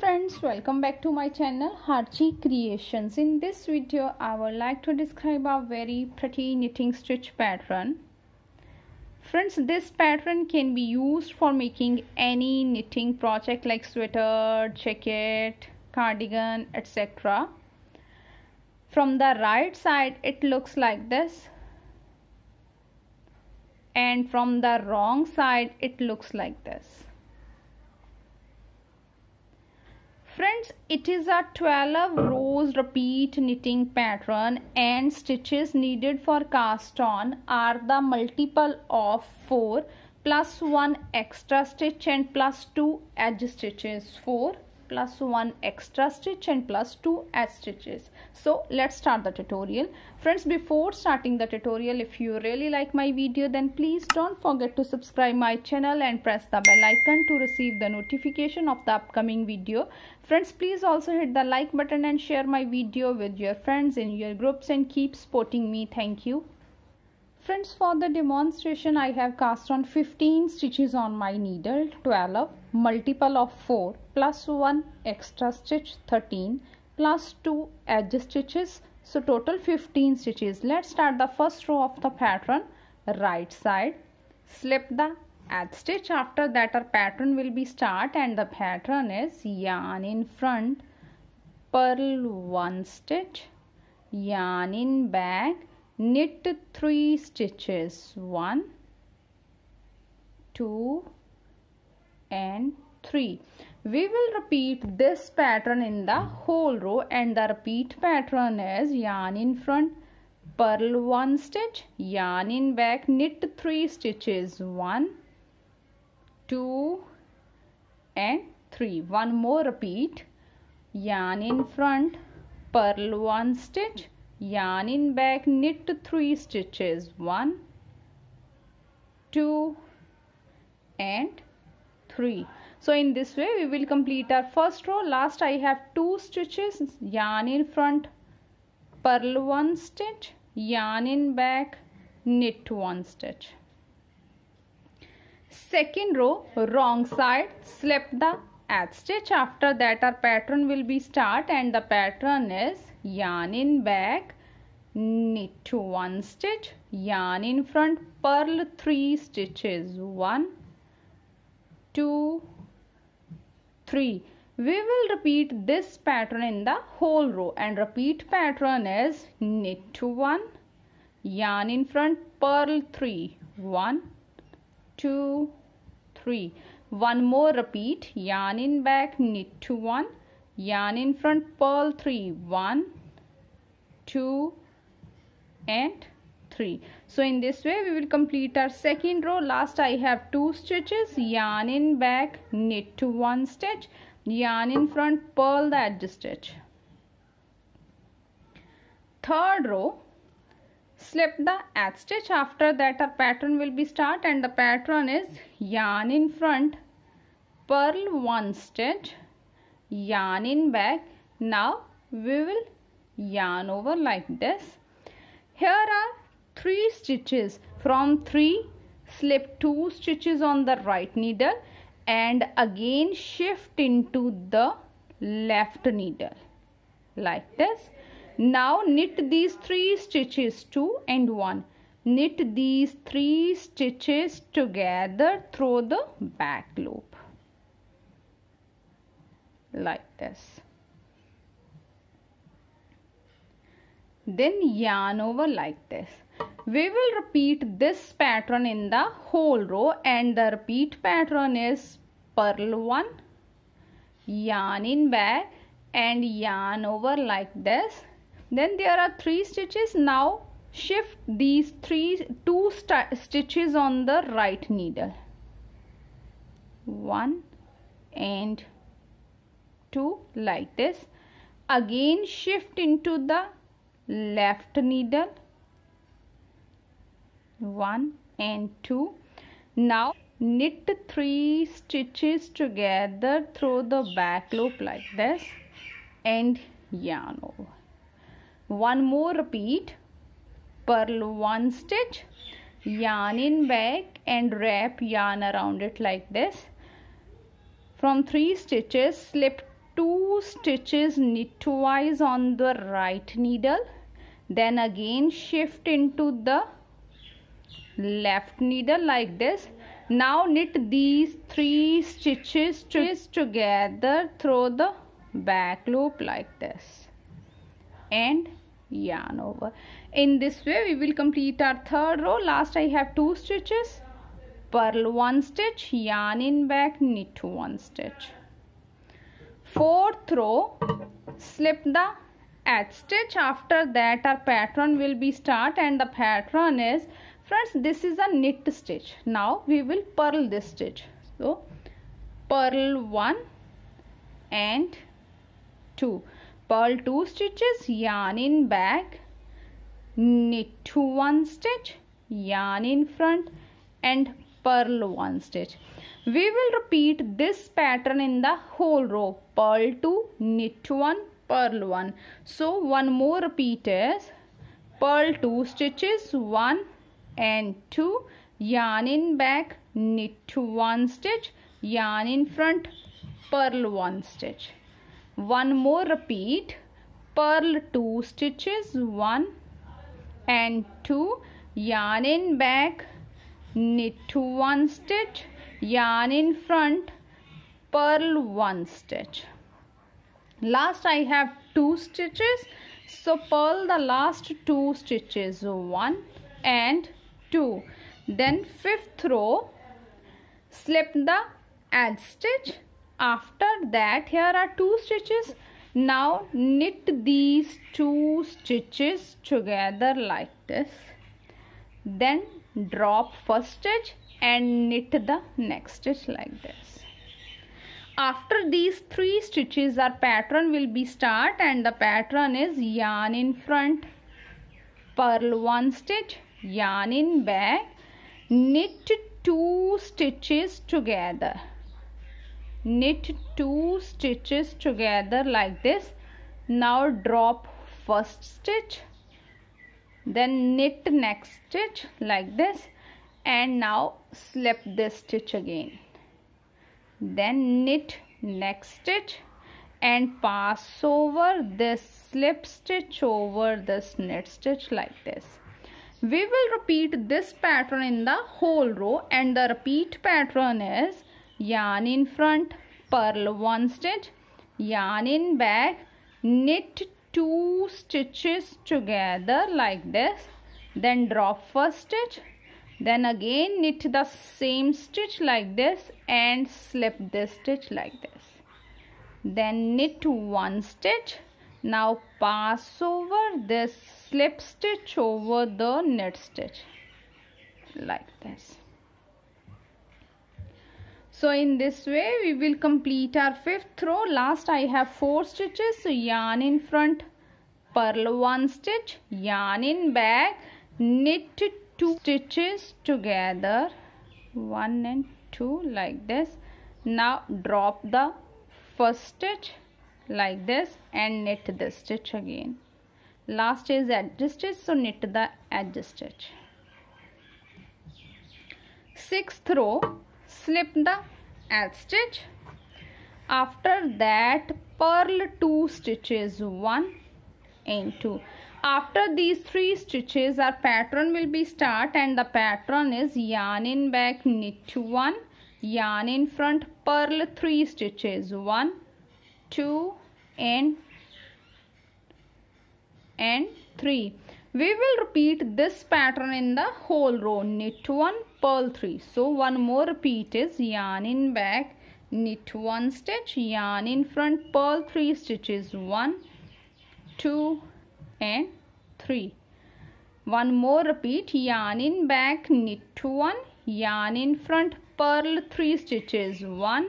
friends, welcome back to my channel Harchi Creations. In this video I would like to describe a very pretty knitting stitch pattern. Friends, this pattern can be used for making any knitting project like sweater, jacket, cardigan, etc. From the right side it looks like this, and from the wrong side it looks like this. Friends, it is a 12 rows repeat knitting pattern, and stitches needed for cast on are the multiple of 4 plus 1 extra stitch and plus 2 edge stitches. 4 plus 1 extra stitch and plus 2 edge stitches. So let's start the tutorial. Friends, before starting the tutorial, if you really like my video, then please don't forget to subscribe my channel and press the bell icon to receive the notification of the upcoming video. Friends, please also hit the like button and share my video with your friends in your groups and keep supporting me. Thank you. Friends, for the demonstration I have cast on 15 stitches on my needle, 12, multiple of 4 plus 1 extra stitch, 13 plus 2 edge stitches, so total 15 stitches. Let's start the first row of the pattern. Right side, slip the edge stitch. After that our pattern will be start, and the pattern is yarn in front, purl 1 stitch, yarn in back, knit 3 stitches, 1, 2 and 3. We will repeat this pattern in the whole row, and the repeat pattern is yarn in front, purl 1 stitch, yarn in back, knit 3 stitches, 1, 2 and 3. One more repeat, yarn in front, purl 1 stitch, yarn in back, knit 3 stitches, 1, 2 and 3. So in this way we will complete our first row. Last I have 2 stitches, yarn in front, purl 1 stitch, yarn in back, knit 1 stitch. Second row, wrong side, slip the edge stitch. After that our pattern will be start, and the pattern is yarn in back, knit 1 stitch, yarn in front, purl 3 stitches, 1, 2, 3. We will repeat this pattern in the whole row, and repeat pattern is knit 1, yarn in front, purl 3, 1, 2, 3. One more repeat, yarn in back, knit 1, yarn in front, purl 3, 1, 2 and 3. So in this way we will complete our second row. Last I have 2 stitches, yarn in back, knit 1 stitch, yarn in front, purl the edge stitch. Third row, slip the edge stitch. After that our pattern will be start, and the pattern is yarn in front, purl 1 stitch, yarn in back. Now we will yarn over like this. Here are 3 stitches. From 3 slip 2 stitches on the right needle and again shift into the left needle like this. Now knit these 3 stitches, 2 and 1. Knit these 3 stitches together through the back loop like this. Then yarn over like this. We will repeat this pattern in the whole row, and the repeat pattern is purl 1, yarn in back and yarn over like this. Then there are 3 stitches. Now shift these 2 stitches on the right needle, 1 and 2 like this. Again shift into the left needle, 1 and 2. Now knit 3 stitches together through the back loop like this and yarn over. One more repeat, purl 1 stitch, yarn in back and wrap yarn around it like this. From 3 stitches slip 2 stitches knit twice on the right needle, then again shift into the left needle like this. Now knit these 3 stitches together through the back loop like this and yarn over. In this way we will complete our third row. Last I have 2 stitches, purl 1 stitch, yarn in back, knit 1 stitch. Fourth row, slip the edge stitch. After that our pattern will be start, and the pattern is, friends, this is a knit stitch. Now we will purl this stitch. So purl 1 and 2, purl 2 stitches, yarn in back, knit 1 stitch, yarn in front and purl 1 stitch. We will repeat this pattern in the whole row. Purl 2, knit 1, purl 1. So one more repeat is purl 2 stitches, 1 and 2, yarn in back, knit 1 stitch, yarn in front, purl 1 stitch. One more repeat, purl 2 stitches, 1 and 2, yarn in back, knit 1 stitch, yarn in front, purl 1 stitch. Last I have 2 stitches, so purl the last 2 stitches, 1 and 2. Then fifth row, slip the edge stitch. After that here are 2 stitches. Now knit these 2 stitches together like this, then drop first stitch and knit the next stitch like this. After these 3 stitches our pattern will be start, and the pattern is yarn in front, purl 1 stitch, yarn in back, knit 2 stitches together, knit 2 stitches together like this. Now drop first stitch, then knit next stitch like this, and now slip this stitch again, then knit next stitch and pass over this slip stitch over this knit stitch like this. We will repeat this pattern in the whole row, and the repeat pattern is yarn in front, purl 1 stitch, yarn in back, knit 2 stitches together like this, then drop first stitch, then again knit the same stitch like this and slip this stitch like this, then knit 1 stitch. Now pass over this slip stitch over the knit stitch like this. So in this way we will complete our fifth row. Last I have 4 stitches, so yarn in front, purl 1 stitch, yarn in back, knit 2 stitches together, 1 and 2 like this. Now drop the first stitch like this and knit this stitch again. Last is edge stitch, so knit the edge stitch. Sixth row, slip the edge stitch. After that purl 2 stitches, 1 and 2. After these 3 stitches our pattern will be start, and the pattern is yarn in back, knit 1, yarn in front, purl 3 stitches, 1, 2 and 3. We will repeat this pattern in the whole row, knit 1, purl 3. So one more repeat is yarn in back, knit 1 stitch, yarn in front, purl 3 stitches, 1, 2 and 3. One more repeat, yarn in back, knit 1, yarn in front, purl 3 stitches, 1,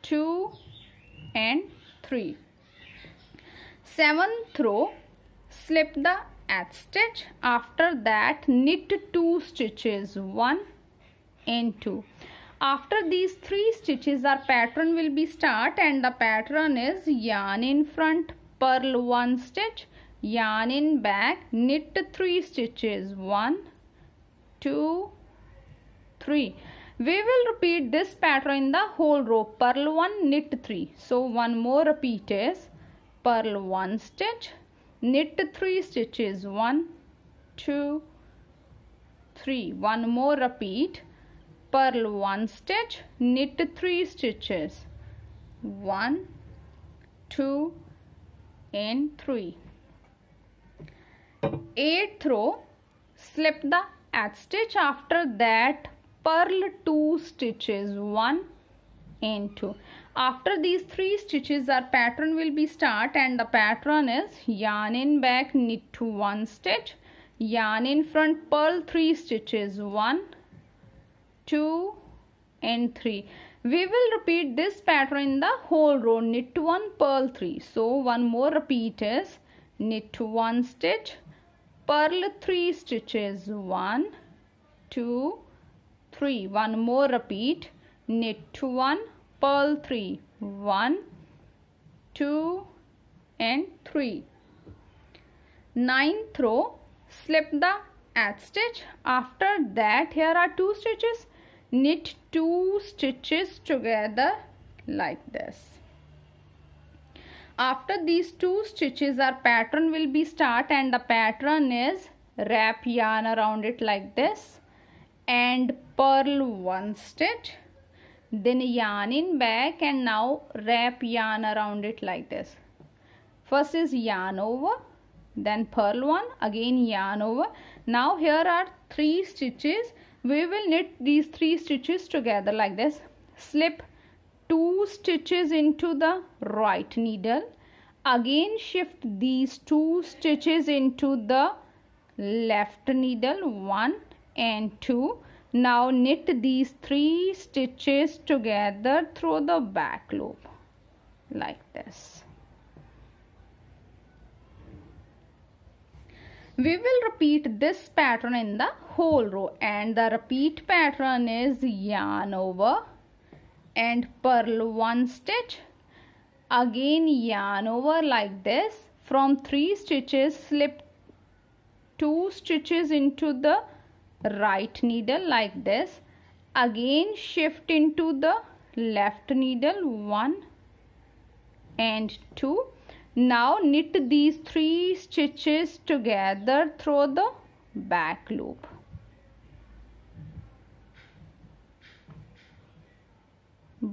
2 and 3. Seventh row, slip the edge stitch. After that knit 2 stitches, 1 and 2. After these 3 stitches our pattern will be start, and the pattern is yarn in front, purl 1 stitch, yarn in back, knit 3 stitches, 1, 2, 3. We will repeat this pattern in the whole row. Purl 1, knit 3. So one more repeat is purl 1 stitch, knit 3 stitches, 1, 2, 3. One more repeat, purl 1 stitch, knit 3 stitches, 1, 2 and 3. 8th row, slip the 8th stitch. After that purl 2 stitches, 1 and 2. After these 3 stitches our pattern will be start, and the pattern is yarn in back, knit 1 stitch, yarn in front, purl 3 stitches, 1, 2 and 3. We will repeat this pattern in the whole row. Knit 1, purl 3. So one more repeat is knit 1 stitch, purl 3 stitches, 1, 2, 3. One more repeat, knit 1, purl 3, 1, 2 and 3. 9th row, slip the 8th stitch. After that here are 2 stitches, knit 2 stitches together like this. After these 2 stitches our pattern will be start, and the pattern is wrap yarn around it like this and purl 1 stitch, then yarn in back and now wrap yarn around it like this. First is yarn over, then purl 1, again yarn over. Now here are 3 stitches. We will knit these 3 stitches together like this. Slip 2 stitches into the right needle, again shift these 2 stitches into the left needle, 1 and 2. Now knit these 3 stitches together through the back loop like this. We will repeat this pattern in the whole row, and the repeat pattern is yarn over and purl 1 stitch, again yarn over like this. From 3 stitches slip 2 stitches into the right needle like this, again shift into the left needle, 1 and 2. Now knit these 3 stitches together through the back loop.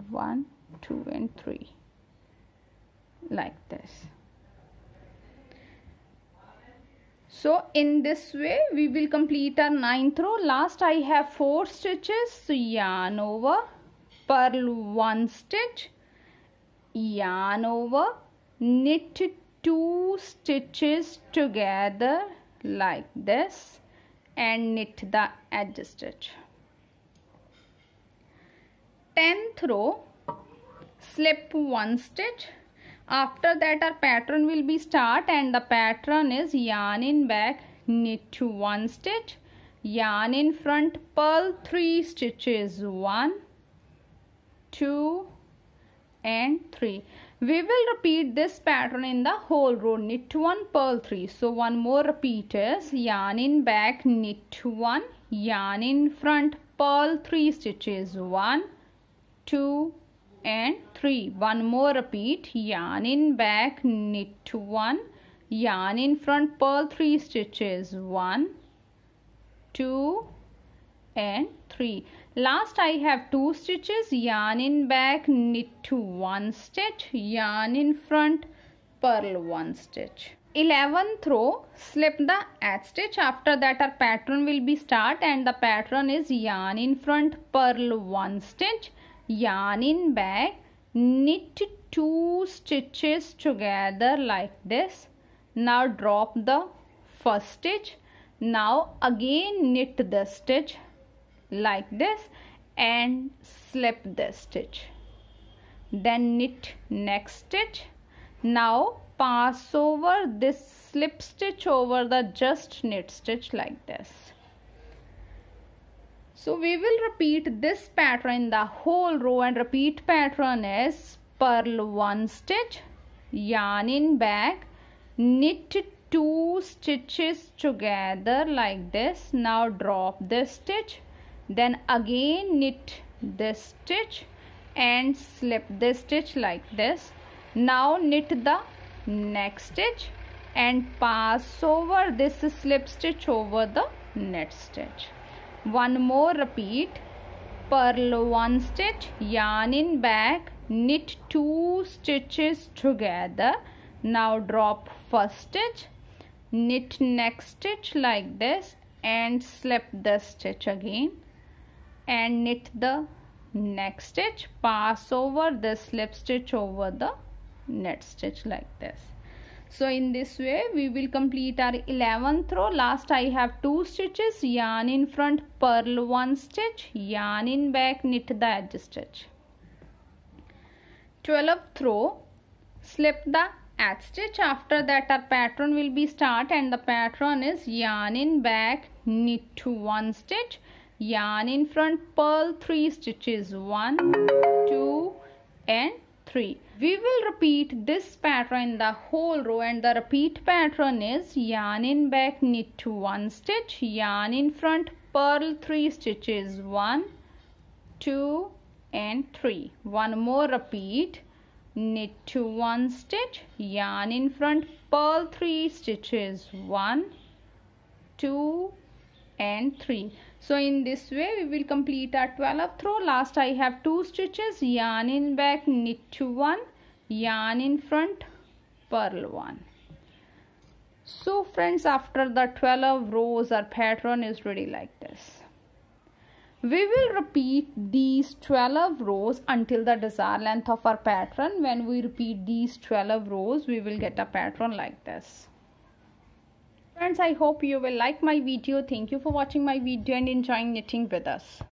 One, 2 and 3 like this. So in this way we will complete our 9th row. Last I have 4 stitches. So yarn over, purl 1 stitch, yarn over, knit 2 stitches together like this and knit the edge stitch. 10th row, slip 1 stitch. After that our pattern will be start, and the pattern is yarn in back, knit 1 stitch, yarn in front, purl 3 stitches, 1, 2 and 3. We will repeat this pattern in the whole row. Knit 1, purl 3. So one more repeat is yarn in back, knit 1, yarn in front, purl 3 stitches, 1, 2 and 3. One more repeat, yarn in back, knit 1, yarn in front, purl 3 stitches, 1, 2 and 3. Last I have 2 stitches, yarn in back, knit 1 stitch, yarn in front, purl 1 stitch. 11th row, slip the 8th stitch. After that our pattern will be start, and the pattern is yarn in front, purl 1 stitch, yarn in back, knit 2 stitches together like this. Now drop the first stitch. Now again knit the stitch like this and slip the stitch, then knit next stitch. Now pass over this slip stitch over the just knit stitch like this. So we will repeat this pattern in the whole row, and repeat pattern is purl 1 stitch, yarn in back, knit 2 stitches together like this. Now drop this stitch, then again knit this stitch and slip this stitch like this. Now knit the next stitch and pass over this slip stitch over the knit stitch. One more repeat. Purl 1 stitch, yarn in back, knit 2 stitches together. Now drop first stitch, knit next stitch like this and slip the stitch again and knit the next stitch, pass over the slip stitch over the knit stitch like this. So in this way we will complete our 11th row. Last I have 2 stitches, yarn in front, purl 1 stitch, yarn in back, knit the edge stitch. 12th row, slip the edge stitch. After that our pattern will be start, and the pattern is yarn in back, knit 1 stitch, yarn in front, purl 3 stitches, 1, 2 and 3. We will repeat this pattern in the whole row, and the repeat pattern is yarn in back, knit 1 stitch, yarn in front, purl 3 stitches, 1, 2 and 3. One more repeat. Knit 1 stitch, yarn in front, purl 3 stitches, 1, 2 and 3. So in this way we will complete our 12th row. Last I have 2 stitches, yarn in back, knit 1, yarn in front, purl 1. So friends, after the 12 rows our pattern is ready like this. We will repeat these 12 rows until the desired length of our pattern. When we repeat these 12 rows, we will get a pattern like this. Friends, I hope you will like my video. Thank you for watching my video and enjoying knitting with us.